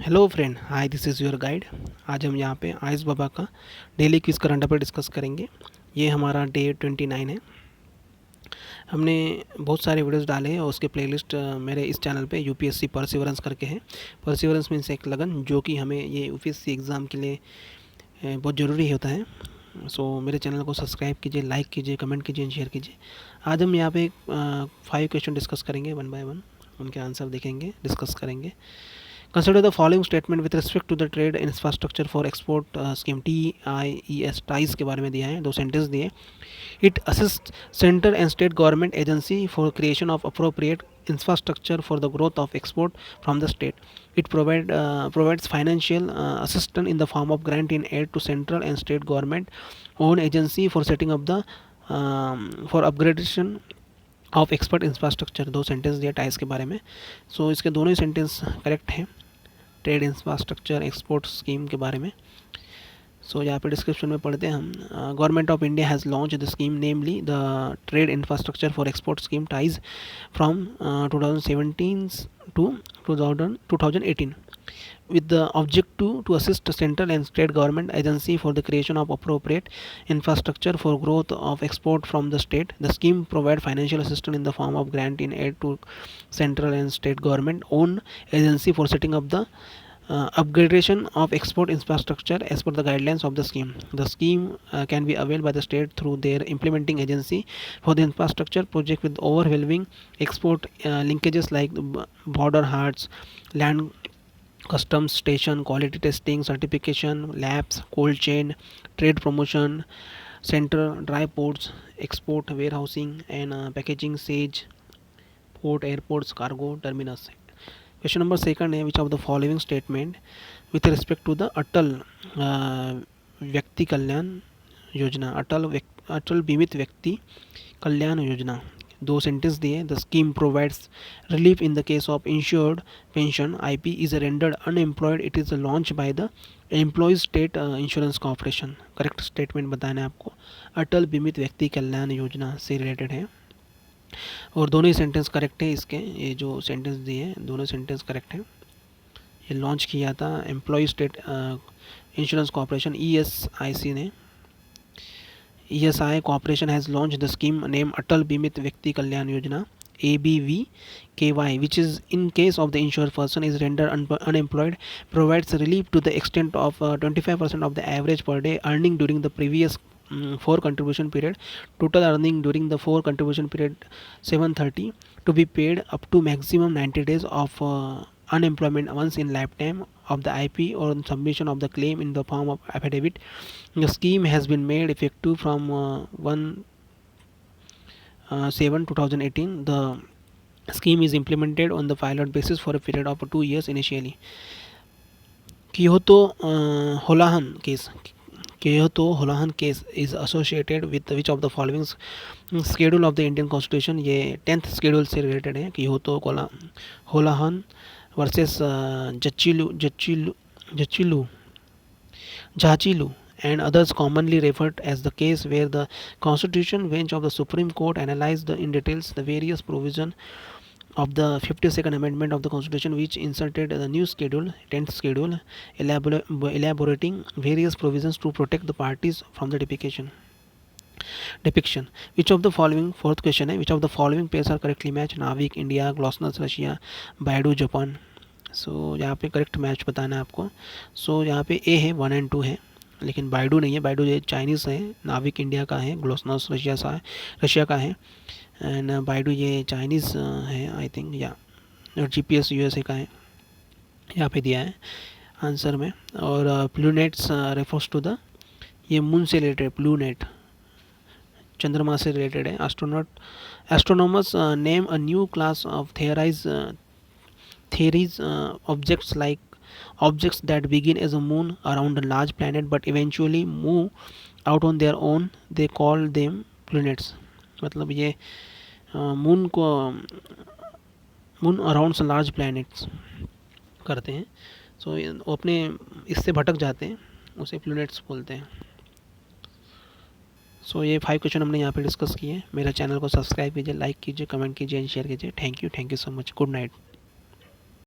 Hello friend, hi, this is your guide. आज हम यहाँ पे आयुष बाबा का daily quiz current affair discuss करेंगे। ये हमारा डे 29 है। हमने बहुत सारे वीडियोस डाले हैं और उसके प्लेलिस्ट मेरे इस चैनल पे यूपीएससी परसिवरेंस करके है। परसिवरेंस मीन्स एक लगन, जो कि हमें ये यूपीएससी एग्ज़ाम के लिए बहुत ज़रूरी होता है। सो मेरे चैनल को सब्सक्राइब कीजिए, लाइक कीजिए, कमेंट कीजिए, शेयर कीजिए। आज हम यहाँ पे 5 क्वेश्चन डिस्कस करेंगे, वन बाय वन उनके आंसर देखेंगे, डिस्कस करेंगे। Consider the following statement with respect to the trade infrastructure for export scheme TIES TIES के बारे में दिया है। दो सेंटेंस दिए। It assists central and state government agency for creation of appropriate infrastructure for the growth of export from the state. It provides financial assistance in the form of grant in aid to central and state government own agency for setting up the for upgradation of expert infrastructure. दो sentence दिया टाइस के बारे में। सो इसके दोनों ही sentence correct हैं trade infrastructure export scheme के बारे में। सो यहाँ पे डिस्क्रिप्शन में पढ़ते हैं हम। Government of India has launch the scheme namely the trade infrastructure for export scheme ties from 2017 to 2018 with the object to assist central and state government agency for the creation of appropriate infrastructure for growth of export from the state. The scheme provide financial assistance in the form of grant in aid to central and state government owned agency for setting up the upgradation of export infrastructure as per the guidelines of the scheme. The scheme can be availed by the state through their implementing agency for the infrastructure project with overwhelming export linkages like border hearts, land customs station, quality testing, certification, labs, cold chain, trade promotion center, dry ports, export warehousing and packaging, sage, port, airports, cargo terminus. Question number second है, which of the following statement with respect to the व्यक्ति कल्याण योजना, अटल बीमित व्यक्ति कल्याण योजना। दो sentence दिए। The scheme provides relief in the case of insured pension IP is rendered unemployed it is launch by the employees state insurance corporation. Correct statement बताना है आपको। अटल बीमित व्यक्ति कल्याण योजना से रिलेटेड है और दोनों ही सेंटेंस करेक्ट है। इसके ये जो सेंटेंस दिए हैं दोनों सेंटेंस करेक्ट है। ये लॉन्च किया था employ state insurance corporation ESIC ने। ESI Corporation has launched the scheme named Atal Bimit Vyakti Kalyan Yojana ABVKY, which is in case of the insured person is rendered unemployed, provides relief to the extent of 25% of the average per day earning during the previous 4 contribution period. Total earning during the 4 contribution period 730 to be paid up to maximum 90 days of unemployment once in lifetime of the IP or submission of the claim in the form of affidavit. The scheme has been made effective from 1/7/2018. The scheme is implemented on the pilot basis for a period of 2 years initially. Kyoto Holohan case is associated with which of the following schedule of the Indian Constitution? ये 10th schedule से related है। Kyoto Holohan versus Jachilu and others, commonly referred as the case where the Constitution bench of the Supreme Court analyzed in details the various provisions of the 52nd Amendment of the Constitution, which inserted the new schedule, 10th schedule, elaborating various provisions to protect the parties from the depiction. Which of the following, fourth question है, which of the following pairs are correctly matched? नाविक India, ग्लॉसनस Russia, Baidu Japan. सो यहाँ पे correct match बताना है आपको। सो यहाँ पे ए है, 1 और 2 है, लेकिन बायडू नहीं है। बायडू ये चाइनीज़ है, नाविक इंडिया का है, ग्लॉसनस रशिया का है एंड बायडू ये चाइनीज़ है आई थिंक, या और GPS USA का है, यहाँ पे दिया है आंसर में। और प्लूनेट्स रेफर्स टू द, ये मून से रिलेटेड, प्लूनेट चंद्रमा से रिलेटेड है। Astronomers name a new class of theories objects like objects that begin as a moon around a large planet but eventually move out on their own, they call them planets। मतलब ये moon around large planets करते हैं, सो अपने इससे भटक जाते हैं, उसे प्लैनेट्स बोलते हैं। सो ये 5 क्वेश्चन हमने यहाँ पे डिस्कस किए। मेरा चैनल को सब्सक्राइब कीजिए, लाइक कीजिए, कमेंट कीजिए एंड शेयर कीजिए। Thank you so much. Good night.